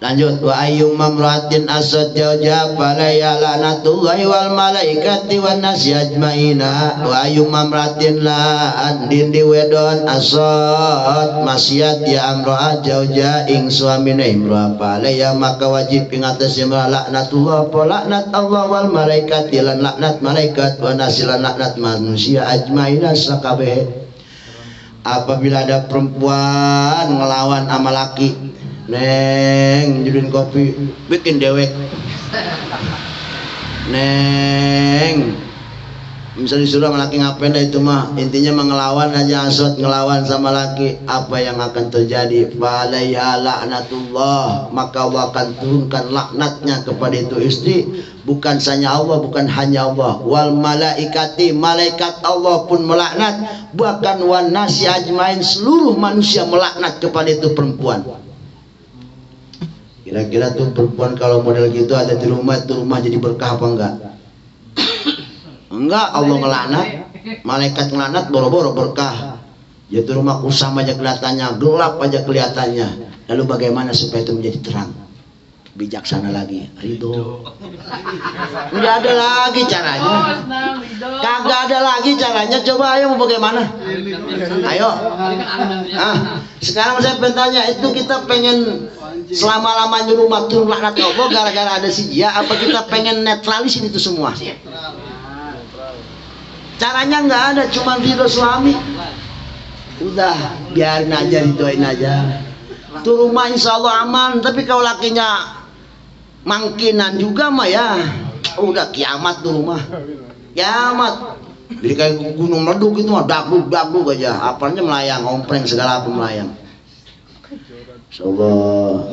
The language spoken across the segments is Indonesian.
Lanjut, wa ayyum mamratin asad jawja falaya lanatullahi wal malaikati wan nasi ajmaina. Wa ayyum mamratin la andin di wedon asad maksiat ya amro'a jawja ing suamina imro'a falaya maka wajib ing atas imro'a laknatullah apa laknat Allah wal malaikati lan laknat malaikat wan nasi lan laknat manusia ajmaina sakabeh. Apabila ada perempuan ngelawan sama laki, neng juduin kopi bikin dewek, neng misalnya disuruh sama laki ngapain dah itu mah intinya mengelawan aja asot ngelawan sama laki, apa yang akan terjadi? Falaiha laknatullah maka Allah akan turunkan laknatnya kepada itu istri, bukan hanya Allah, bukan hanya Allah, wal malaikati malaikat Allah pun melaknat, bahkan wan nasi ajmain seluruh manusia melaknat kepada itu perempuan. Kira-kira tuh perempuan kalau model gitu ada di rumah, itu rumah jadi berkah apa enggak? Enggak, Allah ngelaknat, malaikat ngelaknat, boro-boro berkah. Jadi rumah kusam aja kelihatannya, gelap aja kelihatannya. Lalu bagaimana supaya itu menjadi terang? Bijaksana lagi, ridho. Enggak ada lagi caranya. Kagak ada lagi caranya. Coba ayo mau bagaimana? Ayo. Sekarang saya pengen tanya, itu kita pengen selama-lamanya rumah turun laknat Allah gara-gara ada si dia, apa kita pengen netralisin itu semua? Caranya nggak ada, cuma ridho suami. Udah, biarin aja, ridhoin aja. Tuh rumah insya Allah aman, tapi kalau lakinya mangkinan juga mah ya udah kiamat tuh rumah, kiamat. Jadi kayak gunung meledup gitu mah, dagluk aja, apalnya melayang, ompreng segala apa melayang. Allah,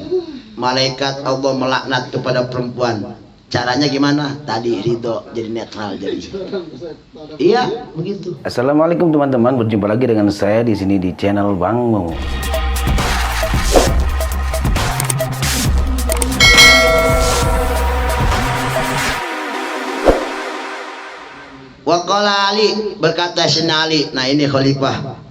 malaikat Allah melaknat kepada perempuan. Caranya gimana? Tadi ridho, jadi netral jadi. Iya, begitu. Assalamualaikum teman-teman, berjumpa lagi dengan saya di sini di channel Bang Mo. Waqala Ali, berkata Sayyidina Ali, nah ini khalifah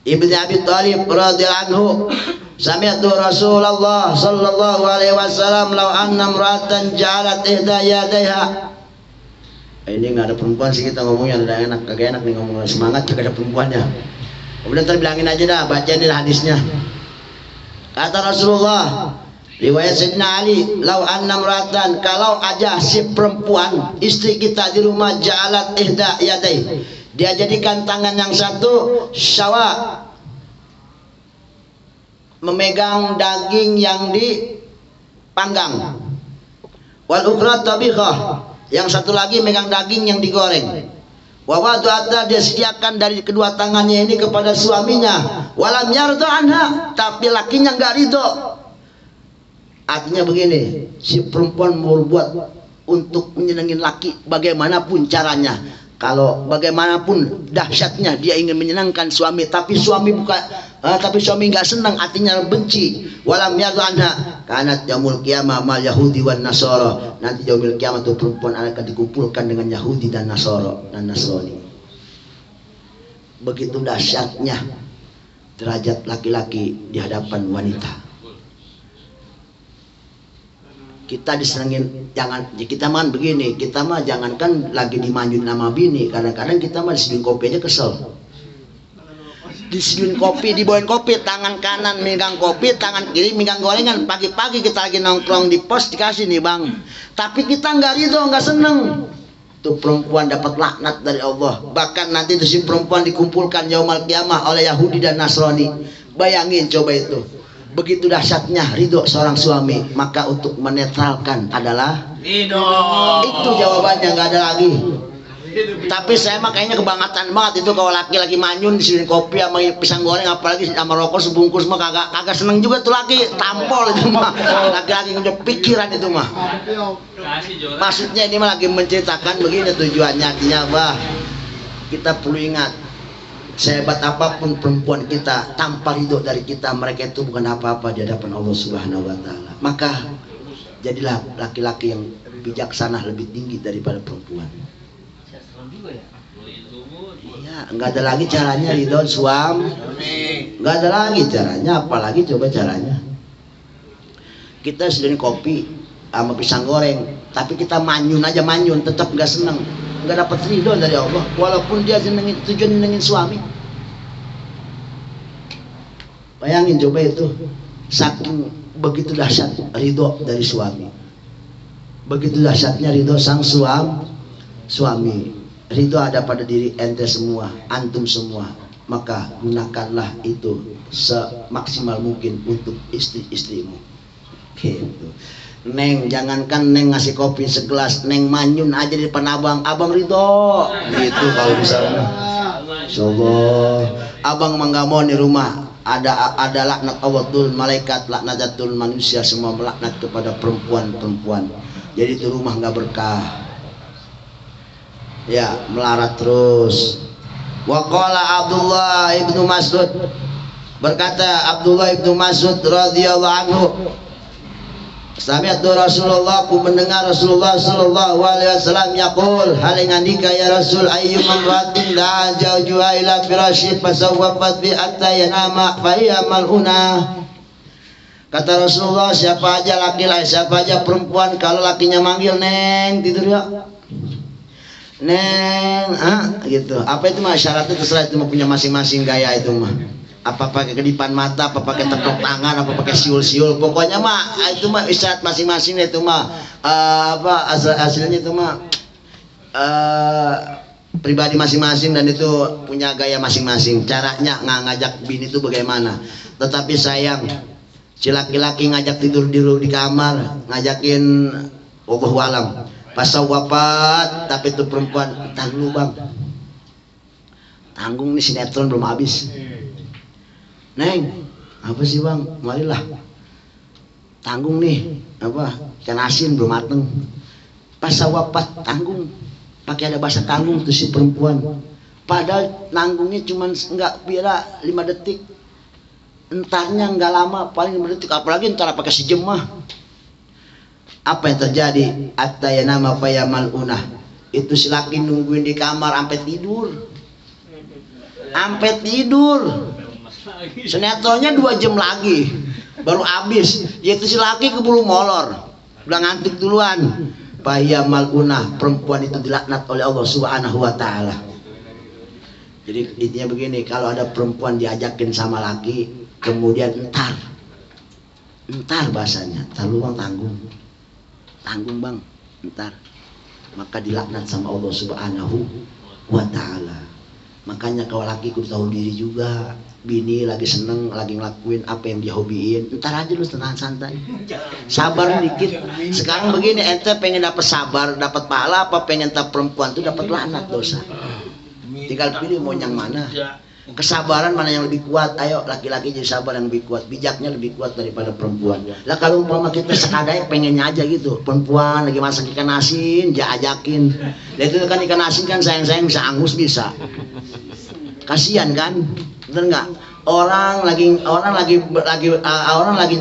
Ibnu Abi Thalib radhiyallahu anhu, sami'tu Rasulullah sallallahu alaihi wasallam law anna imra'atan ja'alat ihda yadayha. Ini enggak ada perempuan sih kita ngomongnya, ada enak, kagak enak nih ngomong semangat kagak ada perempuannya. Kemudian terbilangin aja dah, bacain hadisnya. Kata Rasulullah, riwayat Sayyidina Ali, law anna imra'atan, kalau aja si perempuan istri kita di rumah ja'alat ihda yadayha, dia jadikan tangan yang satu syawa, memegang daging yang dipanggang, wal ukhra tabikhah, yang satu lagi megang daging yang digoreng. Wa wadu'ata, dia sediakan dari kedua tangannya ini kepada suaminya, walam yarda anha, tapi lakinya enggak ridho. Artinya begini, si perempuan mau buat untuk menyenangin laki bagaimanapun caranya, kalau bagaimanapun dahsyatnya dia ingin menyenangkan suami, tapi suami nggak senang, artinya benci. Walam yarda anha kanat yaumul qiyamah mal yahudi wan nasara, nanti yaumul kiamat itu perempuan akan dikumpulkan dengan Yahudi dan Nasrani. Begitu dahsyatnya derajat laki-laki di hadapan wanita. Kita disenengin, kita mah begini, kita mah jangankan lagi dimanjuin nama bini, kadang-kadang kita mah diseduhin kopi aja kesel. Diseduhin kopi, dibawain kopi, tangan kanan megang kopi, tangan kiri megang gorengan. Pagi-pagi kita lagi nongkrong di pos dikasih nih bang, tapi kita nggak ridho, nggak seneng. Tuh perempuan dapat laknat dari Allah. Bahkan nanti tuh si perempuan dikumpulkan yaumul qiyamah oleh Yahudi dan Nasrani. Bayangin coba itu. Begitu dahsyatnya ridho seorang suami, maka untuk menetralkan adalah ridho. Itu jawabannya, nggak ada lagi. Tapi saya mah kayaknya kebangetan banget itu kalau laki-laki manyun disini kopi sama pisang goreng, apalagi sama rokok sebungkus mah kagak seneng juga tuh laki, tampol itu mah. Laki-laki punya pikiran itu mah. Maksudnya ini mah lagi menceritakan begini tujuannya, artinya bah kita perlu ingat, sehebat apapun perempuan kita, tanpa ridho dari kita, mereka itu bukan apa-apa di hadapan Allah Subhanahu wa Ta'ala. Maka jadilah laki-laki yang bijaksana lebih tinggi daripada perempuan. Iya, nggak ada lagi caranya ridho suami, nggak ada lagi caranya, apalagi coba caranya. kita sediain kopi sama pisang goreng, tapi kita manyun aja, manyun tetap nggak seneng, nggak dapat ridho dari Allah walaupun dia tujuan nyenengin suami. Bayangin coba itu, saking begitu dahsyat ridho dari suami, begitu dahsyatnya ridho sang suami. Ridho ada pada diri ente semua, antum semua, maka gunakanlah itu semaksimal mungkin untuk istri-istrimu gitu. Neng, jangankan Neng ngasih kopi segelas, Neng manyun aja di depan abang ridho gitu. Kalau misalnya insyaallah abang mah nggak mau di rumah ada laknat Allah, malaikat, laknatul manusia semua melaknat kepada perempuan, jadi itu rumah nggak berkah ya, melarat terus. Wa qala Abdullah ibnu Mas'ud, berkata Abdullah ibnu Mas'ud radhiyallahu anhu, sami'tu Rasulullah, aku mendengar Rasulullah sallallahu alaihi wasallam yaqul, halingandika ya Rasul, ayyuman ratin la jaujuha ila firasyi fasawwafat bi atta yanama fa hiya mal'una. Kata Rasulullah, siapa aja laki-laki, siapa aja perempuan kalau lakinya manggil Neng, tidur ya Neng, gitu. Apa itu mah syaratnya terserah, itu mah punya masing-masing gaya itu mah. Apa pakai kedipan mata, apa pakai tepuk tangan, apa pakai siul-siul, pokoknya mah itu mah isyarat masing-masing itu mah hasilnya itu mah pribadi masing-masing dan itu punya gaya masing-masing. Caranya ngajak bini itu bagaimana. Tetapi sayang, si laki-laki ngajak tidur di kamar, ngajakin wallahu alam pas wafat, tapi itu perempuan, tahan dulu bang, tanggung nih sinetron belum habis. Neng, apa sih bang, marilah tanggung nih, apa ikan asin belum mateng. Pas wafat tanggung, pakai ada bahasa tanggung tuh si perempuan, padahal nanggungnya cuma nggak kira 5 detik, entarnya nggak lama, paling 5 detik, apalagi entar pakai sejam mah. Apa yang terjadi? At-tayanama fayamal unah. Itu si laki nungguin di kamar sampai tidur. Sampai tidur. Sinetronnya 2 jam lagi baru habis. Yaitu si laki keburu molor. Udah ngantuk duluan. Fayamal unah, perempuan itu dilaknat oleh Allah Subhanahu wa taala. Jadi intinya begini, kalau ada perempuan diajakin sama laki, kemudian entar bahasanya, terlalu tanggung bang, entar, maka dilaknat sama Allah Subhanahu wa taala. Makanya kalau laki kudu tahu diri juga, bini lagi seneng, lagi ngelakuin apa yang dia hobiin, entar aja lu tenang santai, sabar dikit. Sekarang begini, ente pengen dapat sabar, dapat pahala, apa pengen tak perempuan tuh dapat laknat dosa. Tinggal pilih mau yang mana. Kesabaran mana yang lebih kuat? Ayo laki-laki jadi sabar yang lebih kuat, bijaknya lebih kuat daripada perempuan. Lah kalau umpama kita sekadar pengennya aja gitu, perempuan lagi masak ikan asin, dia ajakin. Lah itu kan ikan asin kan sayang-sayang bisa angus bisa. Kasihan kan, bener nggak? Orang lagi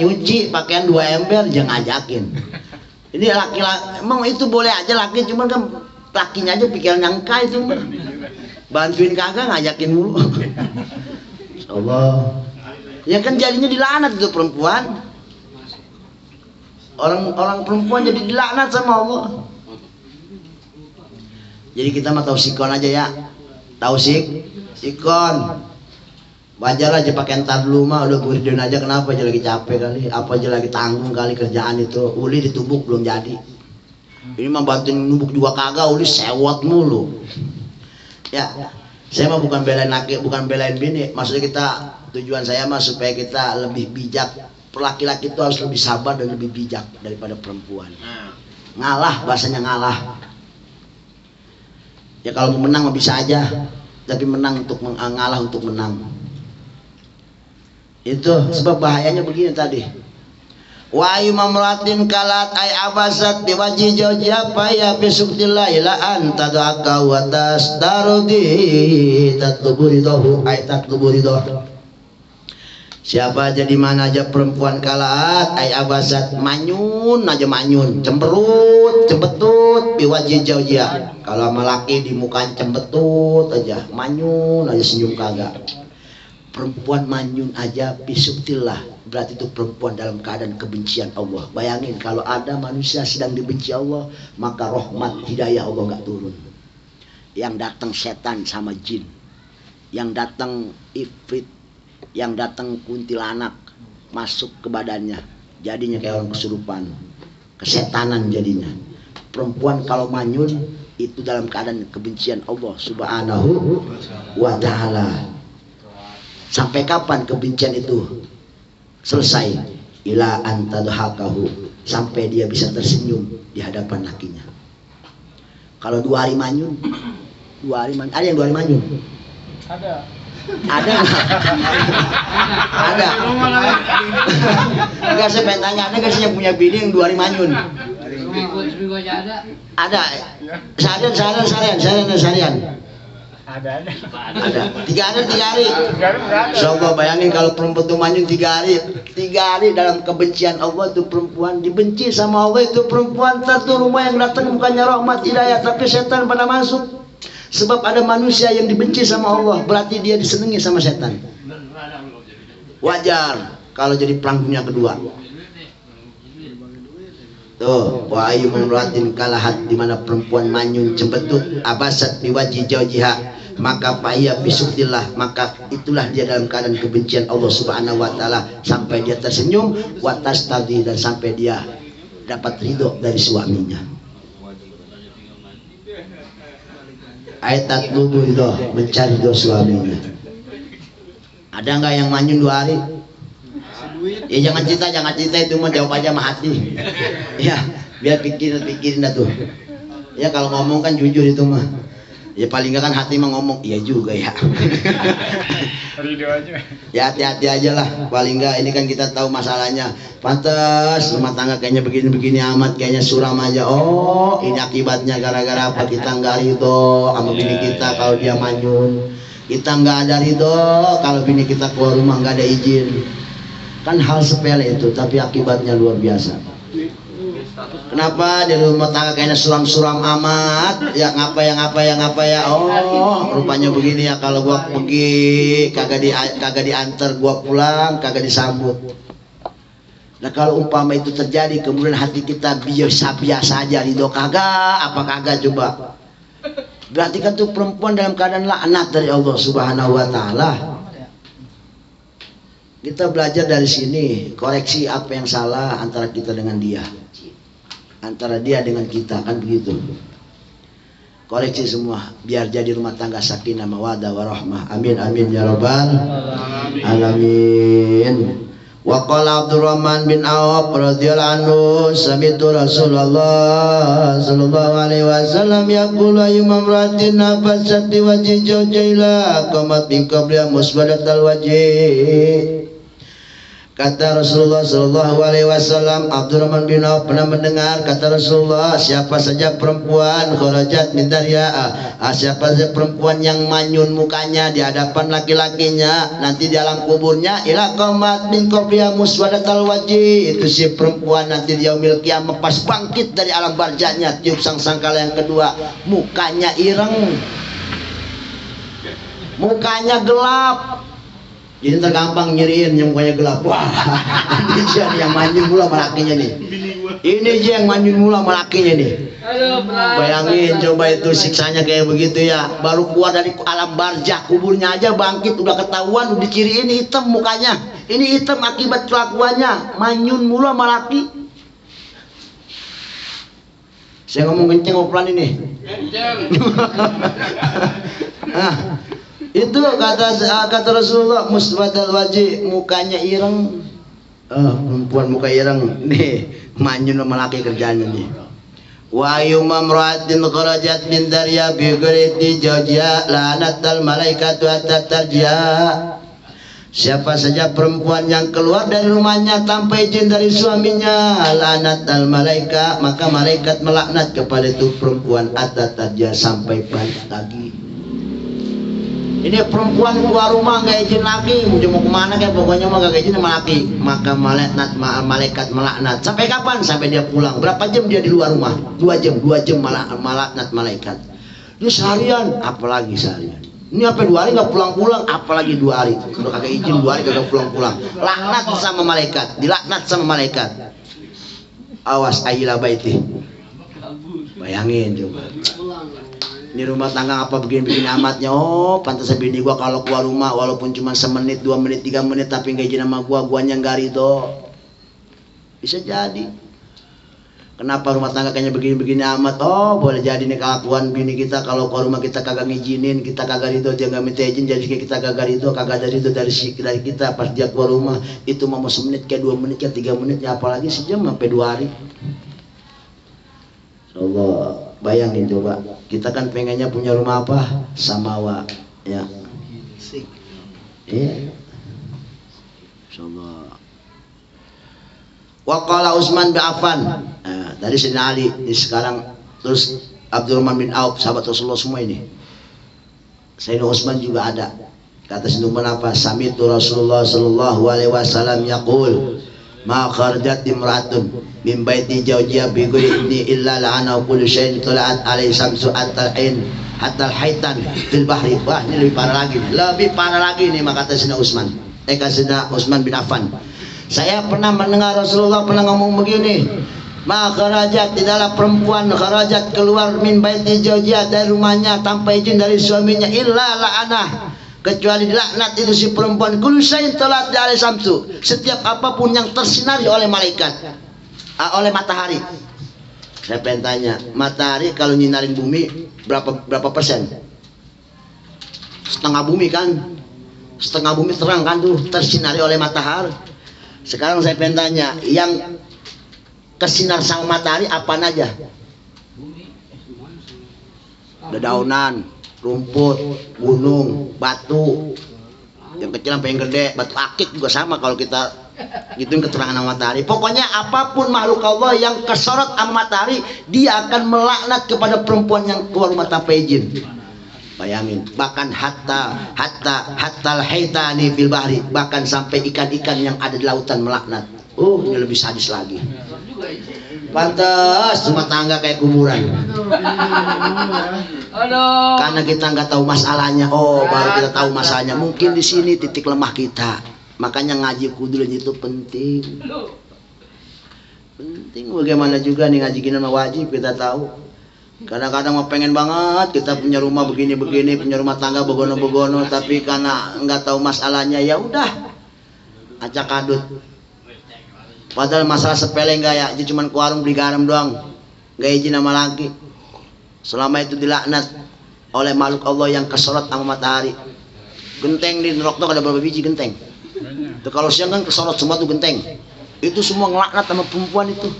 nyuci pakaian 2 ember, jangan ajakin. Ini laki-laki, emang itu boleh aja laki, cuman kan lakinya aja pikiran nyangka itu. Bantuin kagak, ngajakin mulu. Allah. Ya kan jadinya dilaknat itu perempuan. Orang perempuan jadi dilaknat sama Allah. Jadi kita mah tahu sikon aja ya. Tahu sikon. Wajar aja pakai entar dulu mah, udah burdin aja, kenapa aja lagi capek kali, apa aja lagi tanggung kali kerjaan itu. Uli ditumbuk belum jadi. Ini mah bantuin numbuk juga kagak, uli sewot mulu. Ya, saya mah bukan belain laki, bukan belain bini. Maksudnya tujuan saya mah supaya kita lebih bijak. Laki-laki itu harus lebih sabar dan lebih bijak daripada perempuan. Ngalah, bahasanya ngalah. Ya kalau mau menang mah bisa aja, tapi menang untuk ngalah untuk menang. Itu sebab bahayanya begini tadi. Wa imamratin kalat ay abasat biwaji jauji apa ya bisuktillah ila anta doaka wa tasdarudi tatluburidohu ay tatluburidoh. Siapa aja di mana aja perempuan kalat ay abasat manyun aja manyun, cemberut cembetut biwaji jauji. Kalau sama laki di muka cembetut aja, manyun aja senyum kagak. perempuan manyun aja bisuktillah, berarti itu perempuan dalam keadaan kebencian Allah. Bayangin kalau ada manusia sedang dibenci Allah, maka rahmat hidayah Allah nggak turun. Yang datang setan sama jin, yang datang ifrit, yang datang kuntilanak masuk ke badannya, jadinya kayak orang kesurupan, kesetanan jadinya. Perempuan kalau manyun itu dalam keadaan kebencian Allah Subhanahu wa ta'ala. Sampai kapan kebencian itu selesai? Ila antadhakahu, sampai dia bisa tersenyum di hadapan lakinya. Kalau 2 hari manyun, 2 hari manyun, ada yang 2 hari manyun? Ada nggak? Ada. Enggak, saya pengen tanya, ada nggak sih yang punya bini yang 2 hari manyun? Seminggu aja ada. Ada. Seharian. Ada. 3 hari. Coba bayangin kalau perempuan itu manyun 3 hari. 3 hari dalam kebencian Allah itu perempuan dibenci sama Allah itu perempuan. Satu rumah yang datang bukannya rahmat hidayah, tapi setan pada masuk. Sebab ada manusia yang dibenci sama Allah, berarti dia disenangi sama setan. Wajar kalau jadi pelanggung yang kedua. Tuh, wa ayu mamratin kalahat, di mana perempuan manyun cembetut abasat biwaji jaujiha, maka faiya bisuktillah, maka itulah dia dalam keadaan kebencian Allah Subhanahu wa taala sampai dia tersenyum wa tastadi, dan sampai dia dapat ridho dari suaminya. Ayat lubu itu mencari ridho suaminya. Ada nggak yang manyun 2 hari? Ya jangan cerita itu mah, jawab aja sama hati. Ya biar pikirin dah tuh. Ya kalau ngomong kan jujur itu mah. Ya paling nggak kan hati mah ngomong iya juga ya. Ya hati-hati aja lah. Paling nggak ini kan kita tahu masalahnya. Pantas rumah tangga kayaknya begini-begini amat, kayaknya suram aja. Oh ini akibatnya gara-gara apa? Kita nggak ridho sama bini kita kalau dia manyun. Kita nggak ada ridho kalau bini kita keluar rumah nggak ada izin. Kan hal sepele itu, tapi akibatnya luar biasa. Kenapa di rumah tangga kayaknya suram-suram amat? Ya ngapa ya? Oh, rupanya begini ya, kalau gua pergi kagak diantar, gua pulang kagak disambut. Nah kalau umpama itu terjadi, kemudian hati kita biasa aja, ridho kagak, apa kagak coba? Berarti kan tuh perempuan dalam keadaan laknat dari Allah Subhanahu wa taala. Kita belajar dari sini, koreksi apa yang salah antara kita dengan dia, antara dia dengan kita, kan begitu. Koreksi semua, biar jadi rumah tangga sakinah mawaddah warahmah. Amin amin ya rabbal alamin. Wa qala Abdurrahman bin Auf radhiyallahu anhu, sami'tu Rasulullah sallallahu alaihi wasallam yaqulu ayyuma imra'atin nafasat bi wajhi zawjiha qamat min qabliha musbadatal wajhi. Kata Rasulullah sallallahu alaihi wasallam, Abdurrahman bin Auf pernah mendengar kata Rasulullah, siapa saja perempuan kharajat min darya'a, siapa saja perempuan yang manyun mukanya di hadapan laki-lakinya nanti di alam kuburnya, ila qamat min qabliha muswadatal wajhi, itu si perempuan nanti di yaumil qiyamah pas bangkit dari alam barzahnya, tiup sangkala yang kedua, mukanya ireng, mukanya gelap. Jadi tergampang nyeriin yang mukanya gelap. Wah, ini dia yang manyun mula sama lakinya nih. Ini dia yang manyun mula sama lakinya nih. Bayangin coba itu siksanya kayak begitu ya. Baru keluar dari alam barzah, kuburnya aja bangkit udah ketahuan, udah diciriin hitam mukanya. Ini hitam akibat kelakuannya manyun mula sama laki. Saya ngomong kenceng pelan ini. Nah, itu kata Rasulullah, muswadal wajhi, mukanya ireng. Perempuan muka ireng nih, manyun sama laki kerjanya nih. Wa ayyuma imra'atin kharajat min darya bi ghairi zawjiha la'anatal malaikatu hatta tarji'a. Siapa saja perempuan yang keluar dari rumahnya tanpa izin dari suaminya, la'anatal malaika, maka malaikat melaknat kepada itu perempuan hatta tarji'a, sampai balik lagi. Ini perempuan keluar rumah nggak izin laki, mau kemana kayak pokoknya mah nggak izin sama laki, maka malaikat melaknat. Sampai kapan? Sampai dia pulang. Berapa jam dia di luar rumah? 2 jam. 2 jam melaknat malaikat. Ini seharian, apalagi seharian. Ini sampai 2 hari nggak pulang-pulang, apalagi 2 hari. Kalau kagak izin 2 hari kagak pulang-pulang. Laknat sama malaikat, dilaknat sama malaikat. Awas ayilah baiti. Bayangin coba. Ini rumah tangga apa begini-begini amatnya. Oh, pantas bini gua kalau keluar rumah walaupun cuma semenit, 2 menit, 3 menit tapi nggak izin sama guanya nggak ridho. Bisa jadi. Kenapa rumah tangga kayaknya begini-begini amat? Oh, boleh jadi nih kelakuan bini kita kalau ke rumah kita kagak ngizinin, kita kagak ridho, dia nggak minta izin, jadi kita kagak ridho, kagak ada ridho dari kita pas dia keluar rumah. Itu mau semenit kayak 2 menit kayak 3 menit ya, apalagi sejam sampai 2 hari. Allah, bayangin coba. Kita kan pengennya punya rumah apa? Samawa, ya. Iya. Insyaallah. Waqala Utsman bin Affan. Nah, dari Sayyidina Ali, sekarang terus Abdurrahman bin Auf, sahabat Rasulullah semua ini. Sayyidina Utsman juga ada. Kata Sayyidina Utsman apa? Sami'tu Rasulullah sallallahu alaihi wasallam yaqul, "Ma kharajat imra'atun min baiti zawjiha bi ghairi illa la'ana kullu syai'in tala'at alaihi samsu at-tal'in hatta al-haitan fil bahri." Wah, ini lebih parah lagi. Lebih parah lagi nih, maka kata Sayyidina Utsman. Sayyidina Utsman bin Affan. Saya pernah mendengar Rasulullah pernah ngomong begini, ma kharajat, tidaklah perempuan kharajat keluar min baiti zawjiha dari rumahnya tanpa izin dari suaminya illa la'anah, kecuali dilaknat itu si perempuan kullu syai'in talat alaihi samsu, setiap apapun yang tersinari oleh malaikat, oleh matahari. Saya pengen tanya, matahari kalau nyinarin bumi berapa persen? Setengah bumi kan, setengah bumi terang kan tuh tersinari oleh matahari. Sekarang saya pengen tanya, yang kesinar sama matahari apa aja? Dedaunan, rumput, gunung, batu. Yang kecil sampai yang gede, batu akik juga sama kalau kita gituin keterangan sama matahari. Pokoknya apapun makhluk Allah yang kesorot sama matahari, dia akan melaknat kepada perempuan yang keluar rumah tanpa izin. Bayangin, bahkan hatta al-haitani fil bahri, bahkan sampai ikan-ikan yang ada di lautan melaknat. Ini lebih sadis lagi. Pantas rumah tangga kayak kuburan. Karena kita nggak tahu masalahnya. Oh, baru kita tahu masalahnya. Mungkin di sini titik lemah kita. Makanya ngaji kuduran itu penting. Penting bagaimana juga nih ngaji gini wajib kita tahu. Kadang-kadang mau pengen banget kita punya rumah begini-begini, punya rumah tangga begono-begono, tapi karena nggak tahu masalahnya ya udah acak adut. Padahal masalah sepele nggak ya, dia cuma ke warung beli garam doang, nggak izin sama laki. Selama itu dilaknat oleh makhluk Allah yang kesorot sama matahari. Genteng di neraka tuh ada berapa biji genteng? Tuh kalau siang kan kesorot semua tuh genteng. Itu semua ngelaknat sama perempuan itu.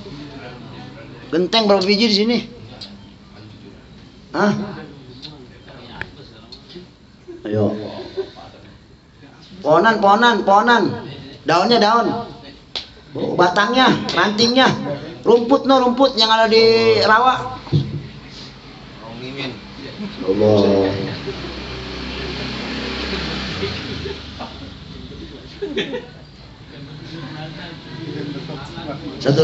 Genteng berapa biji di sini? Hah? Ayo. Pohonan. Daunnya daun. Batangnya, rantingnya. Rumput yang ada di rawa. Allah. Satu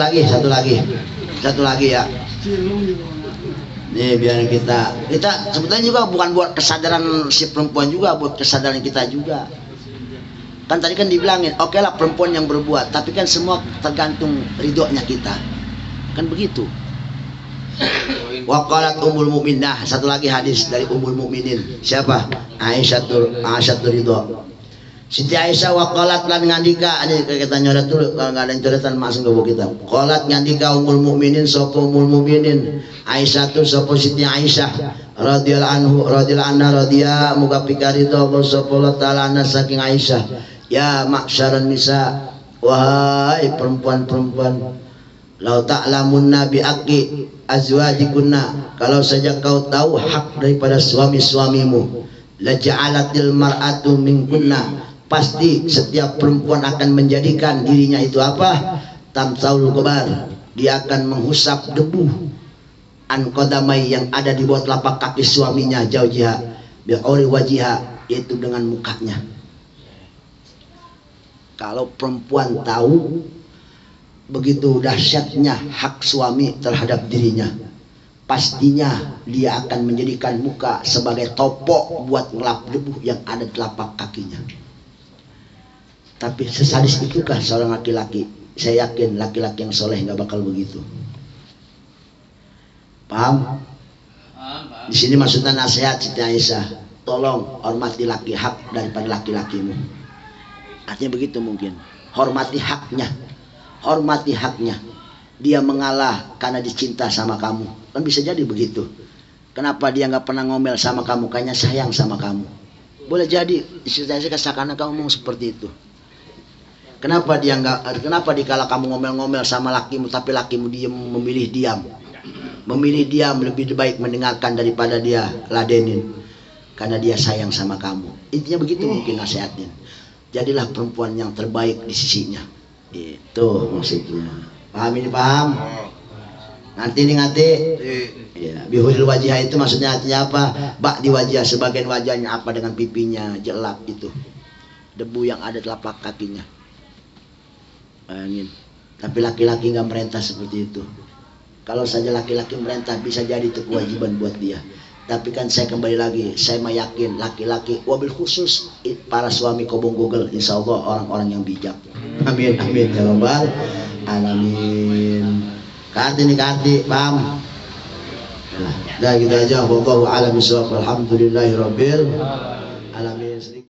lagi ya. Nih biar kita sebetulnya juga bukan buat kesadaran si perempuan juga, buat kesadaran kita juga. Kan tadi kan dibilangin, oke lah perempuan yang berbuat, tapi kan semua tergantung ridhonya kita. Kan begitu. Waqalat Ummul Mukminah, satu lagi hadis dari Ummul Mukminin. Siapa? Aisyah ridho. Siti Aisyah waqalat lan ngandika, ini kita nyoret dulu kalau enggak ada yang coretan langsung ke kita. Qalat ngandika Ummul Mukminin sapa Ummul Mukminin Aisyah tu sapa Siti Aisyah radhiyallahu anha radhiya muga pikarito Allah sapa taala ana saking Aisyah. Ya ma'syaran nisa, wahai perempuan-perempuan, lau ta'lamunna bi haqqi azwajikunna, kalau saja kau tahu hak daripada suami-suamimu, la ja'alatil mar'atu minkunna, pasti setiap perempuan akan menjadikan dirinya itu apa? Tamsaul gobar, dia akan menghusap debu an qadamai yang ada di bawah telapak kaki suaminya, jaujiha bi'uri wajiha, yaitu dengan mukanya. Kalau perempuan tahu begitu dahsyatnya hak suami terhadap dirinya, pastinya dia akan menjadikan muka sebagai topok buat ngelap debu yang ada di telapak kakinya. Tapi sesadis itukah seorang laki-laki? Saya yakin laki-laki yang soleh nggak bakal begitu. Paham? Di sini maksudnya nasihat Siti Aisyah, tolong hormati laki hak daripada laki-lakimu. Artinya begitu mungkin. Hormati haknya, hormati haknya. Dia mengalah karena dicinta sama kamu, kan bisa jadi begitu. Kenapa dia nggak pernah ngomel sama kamu? Kayaknya sayang sama kamu. Boleh jadi istri saya kasarkan kamu ngomong seperti itu. Kenapa dia nggak? Kenapa dikala kamu ngomel-ngomel sama lakimu, tapi lakimu diam, memilih diam, memilih diam lebih baik mendengarkan daripada dia ladenin, karena dia sayang sama kamu. Intinya begitu mungkin nasihatnya. Jadilah perempuan yang terbaik di sisinya. Itu maksudnya. Paham ini, paham? Nanti nih ngati ya, bihuril wajah itu maksudnya artinya apa? Bak di wajah, sebagian wajahnya apa dengan pipinya jelap itu, debu yang ada di telapak kakinya. Bayangin. Tapi laki-laki nggak merintah seperti itu. Kalau saja laki-laki merintah bisa jadi itu kewajiban buat dia. Tapi kan saya kembali lagi, saya yakin laki-laki, wabil khusus para suami kobong Google, insya Allah orang-orang yang bijak. Amin, amin ya rabbal alamin. Karti nih karti, paham? Nah, gitu aja. Wallahu a'lam bishawab. Alhamdulillahirabbil alamin.